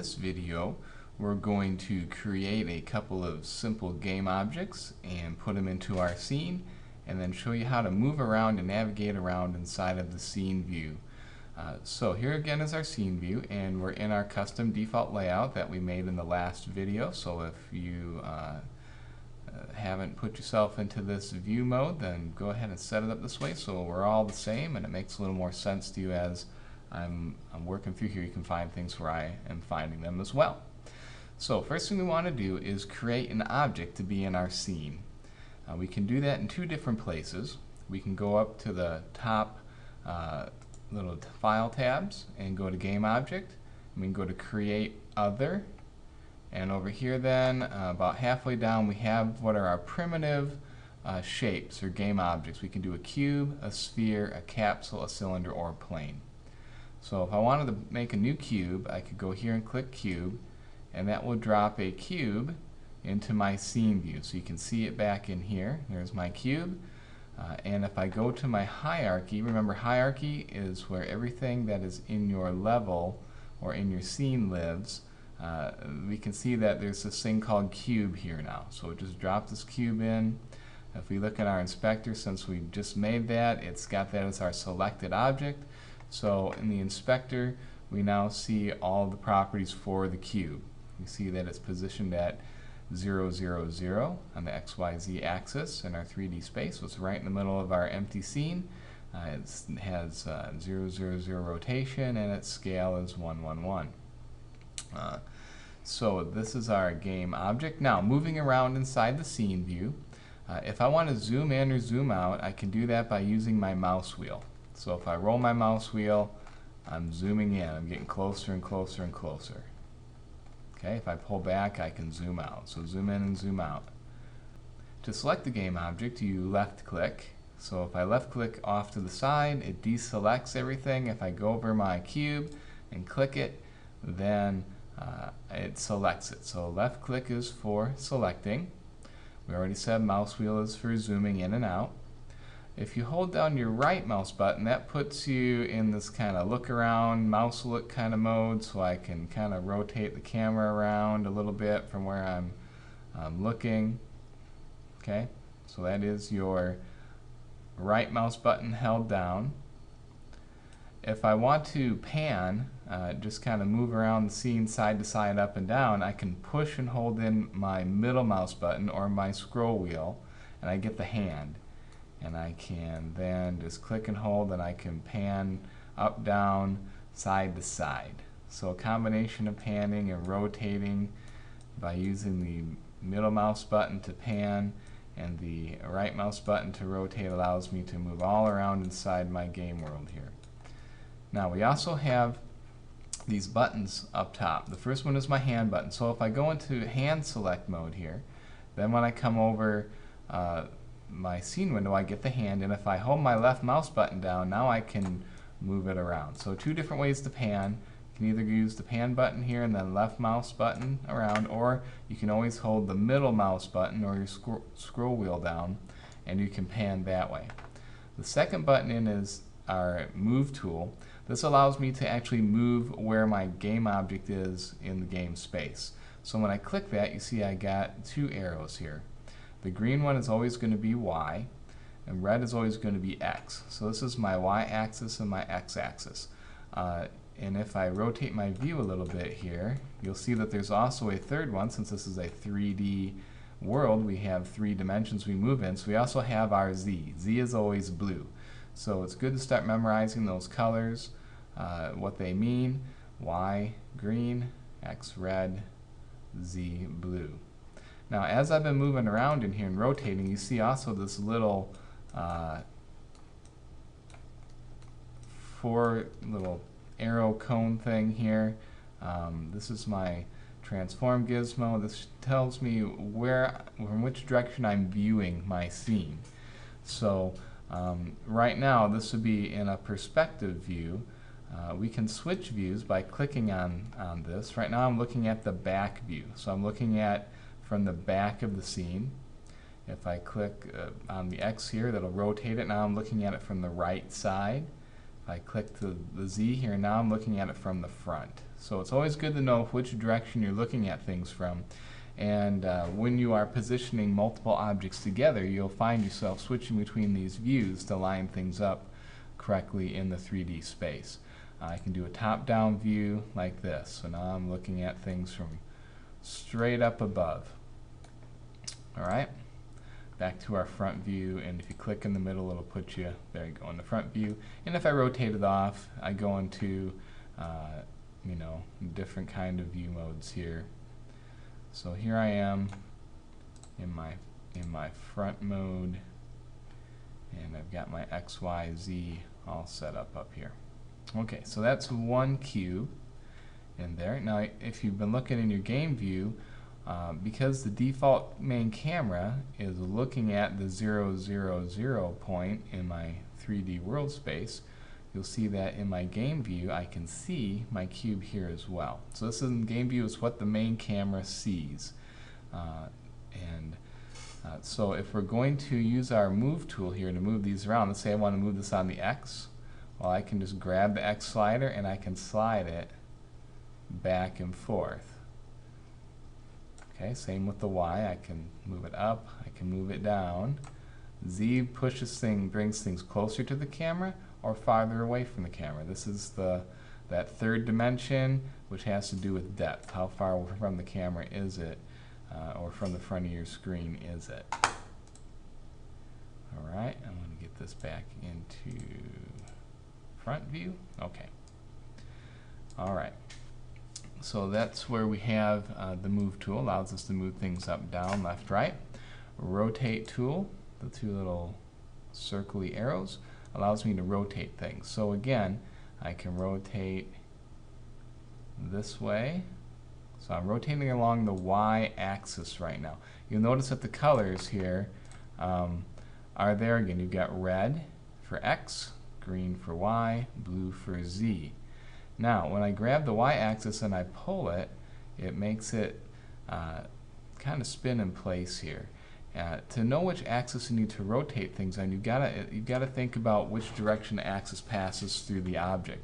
this video, we're going to create a couple of simple game objects and put them into our scene, and then show you how to move around and navigate around inside of the scene view. So here again is our scene view, and we're in our custom default layout that we made in the last video. So if you haven't put yourself into this view mode, then go ahead and set it up this way so we're all the same and it makes a little more sense to you as I'm working through here. You can find things where I am finding them as well. So first thing we want to do is create an object to be in our scene. We can do that in two different places. We can go up to the top little file tabs and go to game object, and we can go to create other, and over here then about halfway down we have what are our primitive shapes or game objects. We can do a cube, a sphere, a capsule, a cylinder, or a plane. So if I wanted to make a new cube, I could go here and click cube, and that will drop a cube into my scene view. So you can see it back in here. There's my cube. And if I go to my hierarchy, remember hierarchy is where everything that is in your level or in your scene lives. We can see that there's this thing called cube here now. So it just dropped this cube in. If we look at our inspector, since we just made that, it's got that as our selected object. So in the inspector, we now see all the properties for the cube. We see that it's positioned at 0, 0, 0 on the XYZ axis in our 3D space. So it's right in the middle of our empty scene. It has 0, 0, 0 rotation, and its scale is 1, 1, 1. So this is our game object. Now moving around inside the scene view, if I want to zoom in or zoom out, I can do that by using my mouse wheel. So if I roll my mouse wheel, I'm zooming in. I'm getting closer and closer and closer. Okay, if I pull back, I can zoom out. So zoom in and zoom out. To select the game object, you left click. So if I left click off to the side, it deselects everything. If I go over my cube and click it, then it selects it. So left click is for selecting. We already said mouse wheel is for zooming in and out. If you hold down your right mouse button, that puts you in this kind of look around, mouse look kind of mode, so I can kind of rotate the camera around a little bit from where I'm looking. Okay, so that is your right mouse button held down. If I want to pan, just kind of move around the scene side to side, up and down, I can push and hold in my middle mouse button or my scroll wheel, and I get the hand. And I can then just click and hold, and I can pan up, down, side to side. So a combination of panning and rotating by using the middle mouse button to pan and the right mouse button to rotate allows me to move all around inside my game world here. Now we also have these buttons up top. The first one is my hand button. So if I go into hand select mode here, then when I come over my scene window, I get the hand, and if I hold my left mouse button down, now I can move it around. So two different ways to pan. You can either use the pan button here and then left mouse button around, or you can always hold the middle mouse button or your scroll wheel down, and you can pan that way. The second button in is our move tool. This allows me to actually move where my game object is in the game space. So when I click that, you see I got two arrows here. The green one is always going to be Y, and red is always going to be X. So this is my Y axis and my X axis. And if I rotate my view a little bit here, you'll see that there's also a third one. Since this is a 3D world, we have 3 dimensions we move in. So we also have our Z. Z is always blue. So it's good to start memorizing those colors, what they mean. Y, green, X, red, Z, blue. Now, as I've been moving around in here and rotating, you see also this little 4 little arrow cone thing here. This is my transform gizmo. This tells me from which direction I'm viewing my scene. So right now, this would be in a perspective view. We can switch views by clicking on this. Right now, I'm looking at the back view. So I'm looking at from the back of the scene. If I click on the X here, that'll rotate it. Now I'm looking at it from the right side. I click the Z here, now I'm looking at it from the front. So it's always good to know which direction you're looking at things from. And when you are positioning multiple objects together, you'll find yourself switching between these views to line things up correctly in the 3D space. I can do a top-down view like this. So now I'm looking at things from straight up above. All right, back to our front view, and if you click in the middle, it'll put you, there you go, in the front view. And if I rotate it off, I go into, you know, different kind of view modes here. So here I am in my front mode, and I've got my X, Y, Z all set up here. Okay, so that's one cube in there. Now, if you've been looking in your game view, because the default main camera is looking at the 0, 0, 0 point in my 3D world space, you'll see that in my game view I can see my cube here as well. So this in game view is what the main camera sees. So if we're going to use our move tool here to move these around, let's say I want to move this on the X, well, I can just grab the X slider and I can slide it back and forth. Okay, same with the Y. I can move it up, I can move it down. Z brings things closer to the camera or farther away from the camera. This is that third dimension, which has to do with depth. How far from the camera is it, or from the front of your screen is it? All right, I'm going to get this back into front view. Okay. All right. So that's where we have the move tool, allows us to move things up, down, left, right. Rotate tool, the two little circly arrows, allows me to rotate things. So again, I can rotate this way. So I'm rotating along the Y axis right now. You'll notice that the colors here are there again. You've got red for X, green for Y, blue for Z. Now, when I grab the Y-axis and I pull it, it makes it kind of spin in place here. To know which axis you need to rotate things on, you've got to think about which direction the axis passes through the object.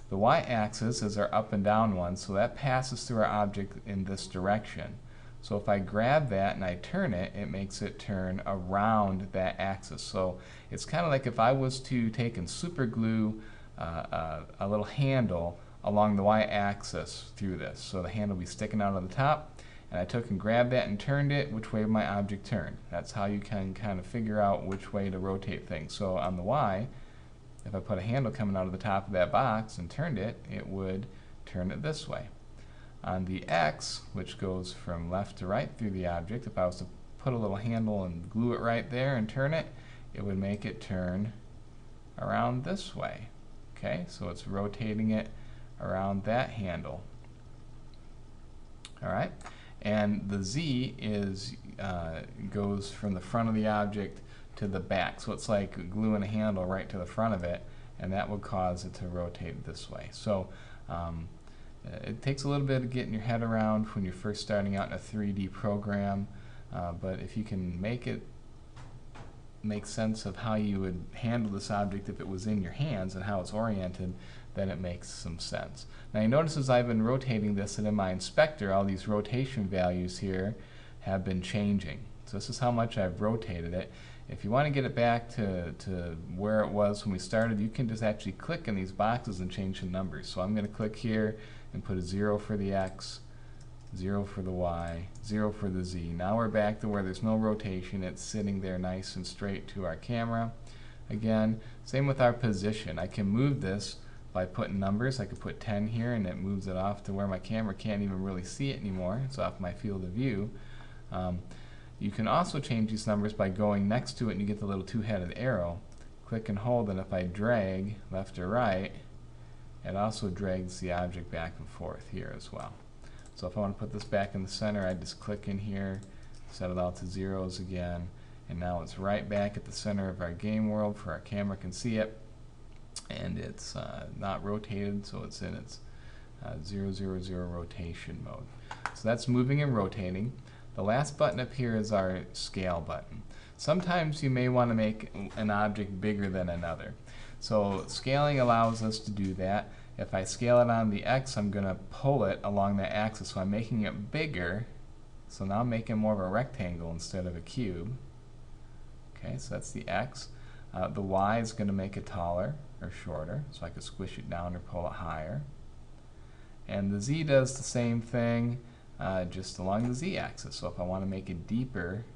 The Y-axis is our up and down one, so that passes through our object in this direction. So if I grab that and I turn it, it makes it turn around that axis. So it's kind of like if I was to take and super glue a little handle along the Y-axis through this. So the handle will be sticking out of the top, and I took and grabbed that and turned it, which way my object turned. That's how you can kind of figure out which way to rotate things. So on the Y, if I put a handle coming out of the top of that box and turned it, it would turn it this way. On the X, which goes from left to right through the object, if I was to put a little handle and glue it right there and turn it, it would make it turn around this way. Okay, so it's rotating it around that handle. All right, and the Z goes from the front of the object to the back. So it's like gluing a handle right to the front of it, and that would cause it to rotate this way. So it takes a little bit of getting your head around when you're first starting out in a 3D program, but if you can make sense of how you would handle this object if it was in your hands and how it's oriented, then it makes some sense. Now you notice as I've been rotating this, and in my inspector all these rotation values here have been changing. So this is how much I've rotated it. If you want to get it back to where it was when we started, you can just actually click in these boxes and change the numbers. So I'm going to click here and put a 0 for the X, 0 for the Y, 0 for the Z. Now we're back to where there's no rotation. It's sitting there nice and straight to our camera. Again, same with our position. I can move this by putting numbers. I could put 10 here and it moves it off to where my camera can't even really see it anymore. It's off my field of view. You can also change these numbers by going next to it and you get the little two-headed arrow. Click and hold, and if I drag left or right, it also drags the object back and forth here as well. So if I want to put this back in the center, I just click in here, set it out to zeros again, and now it's right back at the center of our game world for our camera can see it, and it's not rotated, so it's in its 0, 0, 0 rotation mode. So that's moving and rotating. The last button up here is our scale button. Sometimes you may want to make an object bigger than another. So scaling allows us to do that. If I scale it on the X, I'm going to pull it along the axis, so I'm making it bigger. So now I'm making more of a rectangle instead of a cube. Okay, so that's the X. The Y is going to make it taller or shorter, so I could squish it down or pull it higher. And the Z does the same thing, just along the Z axis. So if I want to make it deeper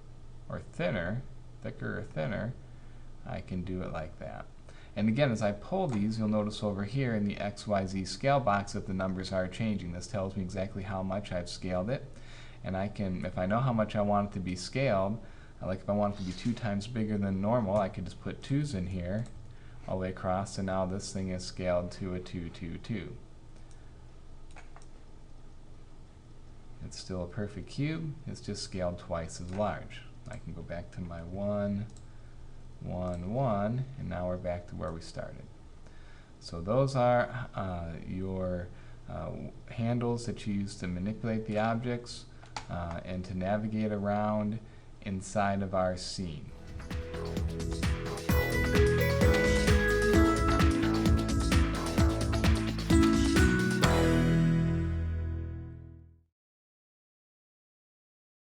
or thinner, thicker or thinner, I can do it like that. And again, as I pull these, you'll notice over here in the XYZ scale box that the numbers are changing. This tells me exactly how much I've scaled it. And I can, if I know how much I want it to be scaled, like if I want it to be 2 times bigger than normal, I could just put 2's in here all the way across, and now this thing is scaled to a 2, 2, 2. It's still a perfect cube, it's just scaled twice as large. I can go back to my 1, 1, 1, and now we're back to where we started. So those are your handles that you use to manipulate the objects and to navigate around inside of our scene.